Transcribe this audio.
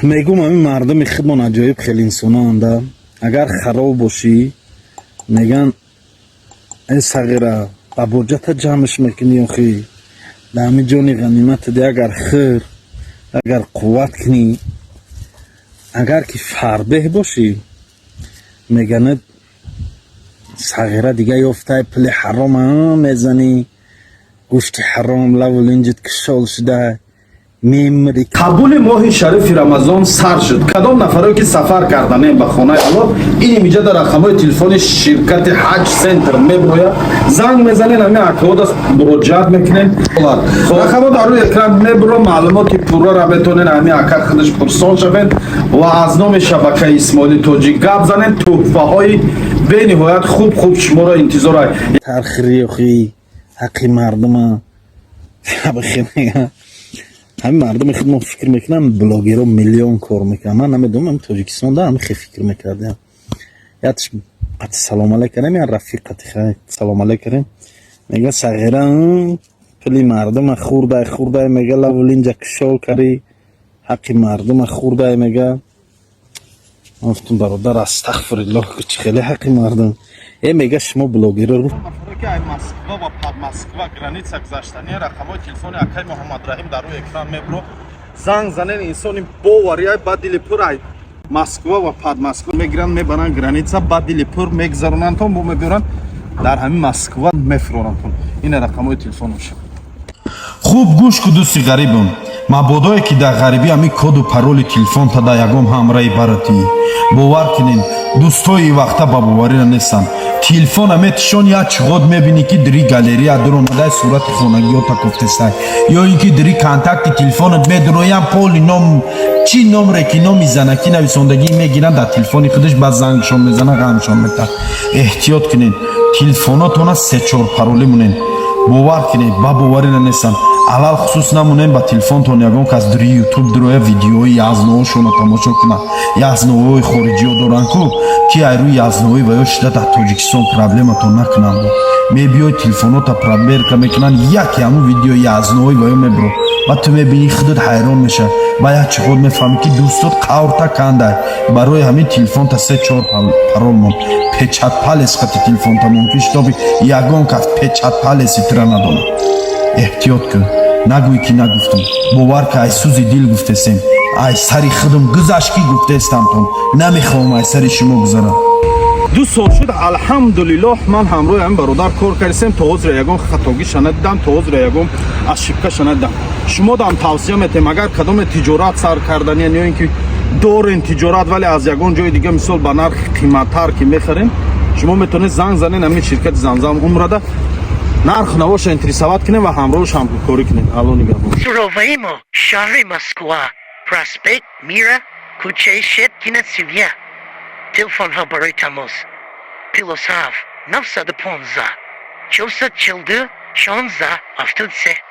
мегум ҳамин мардуми худмон аҷоиб хеле инсонаанда. Агар хароб бошӣ меган эй сағира ба боҷата ҷамъш мекунӣ охӣ да ҳамин ҷони ғанимата де агар хир агар қувват кунӣ агар ки фарбеҳ бошӣ меганад сағира дига ёфтаи пули ҳаром мезанӣ гӯшти ҳаром лаву линҷит кишол шуда мемри. қабули моҳи шарифи рамазон сар шуд. Кадом нафаре ки сафар карданем ба хонаи Аллоҳ ин имиҷа дар рақамҳои телефони ширкати ҳаҷ центр меброяд, занг мезанен, ҳамин акаода муроҷиат мекунен. Рақамҳо дар рӯи экран мебро, маълумоти пурраро метавонен ҳамин ака худаш пурсон шавен ва аз номи шабакаи Исмоили Тоҷик гап занен. тӯҳфаҳои бениҳоят хуб шуморо интизор ай. Тархири охи ҳаққи мардума ҳамин мардуми худмон фикр мекунам блогерҳо миллион кор мекунам. Ман намедонам Тоҷикистонда ҳамин хел фикр мекардем. ятш қати салом алейкарем я рафиқати хай салом алейкарем мега сағира пули мардума хурдай мега лаву линҷа кишол карӣ ҳаққи мардума хурдай мега. гуфтам бародар астағфируллоҳ чӣ хеле ҳаққи мардум мега шумо блогерро Москва ва Подмосква граница гузаштани рақамҳои телефони акай Муҳаммадраҳим дар рӯи экран мебро. Занг занен инсони бовария ба дили пур ай Москва ва Подмосква мегиранд мебаранд граница ба дили пур мегзаронанд то бо мебиранд дар ҳамин Москва мефуронанд. Ин рақамҳои телефонаш. Хуб гӯш ку дӯсти ғарибон. Мабодое ки дар ғарибӣ ҳамин коду пароли телефонта дар ягон ҳамраи баратӣ. Бовар кунед дӯстои вақта ба боварира нестанд. Телефона метишон як чуғод мебинӣ ки дири галерея дуромадаи сурати хонагиёта кофтестай ё ин ки дири контакти телефонат медуроям поли ном чӣ номре ки номи занаки нависондагӣ мегиранд дар телефони худаш ба зангшон мезана ғамшон метад. Эҳтиёт кунед телефонотона 3-4 паролӣ мунен. бовар кунед ба боварира нестанд. алал хусус намунем ба телефонтон ягон кас дури ютуб дуроя видеои язноошона тамошо кунад. язноҳои хориҷиё доранд ку ки айрӯи язноҳои ва ё шуда дар Тоҷикистон проблематон накунанд. мебиёи телефонота проверка мекунанд яке ҳамун видеои язноҳои ва ё мебро ва ту мебинӣ худат ҳайрон мешавӣ. ба як чуқод мефаҳмӣ ки дӯстот қаврта кандай барои ҳамин телефонта 3-4 парол мон печат палес қати телефонта мон ки шитоби ягон кас печат палеси тира надонад. эҳтиёт кун нагӯй ки нагуфтам. бовар ки ай сӯзи дил гуфтесем ай сари худам гузашт ки гуфтестамтон намехоҳам ай сари шумо гузарам. 2 сол шуд алҳамдулиллоҳ ман ҳамроҳи ҳамин бародар кор кардем. то ҳозира ягон хатогӣ шанадидам, то ҳозира ягон ашибка шанадидам. шумо дам тавсия метем агар кадоме тиҷорат сар карданиян ё ин ки дорен тиҷорат вале аз ягон ҷои дига мисол ба нархи қиматтар ки мехарем шумо метавонед занг занен ҳамин ширкати Замзам умрада нарх навоша интересоват кунем ва ҳамроҳш ҳамкорӣ кунем. алло нигаҳбон. Суроваи мо шаҳри Москва, проспект Мира, кӯчаи Щеткина 7. Телефонҳо барои тамос +7 915 442 16 73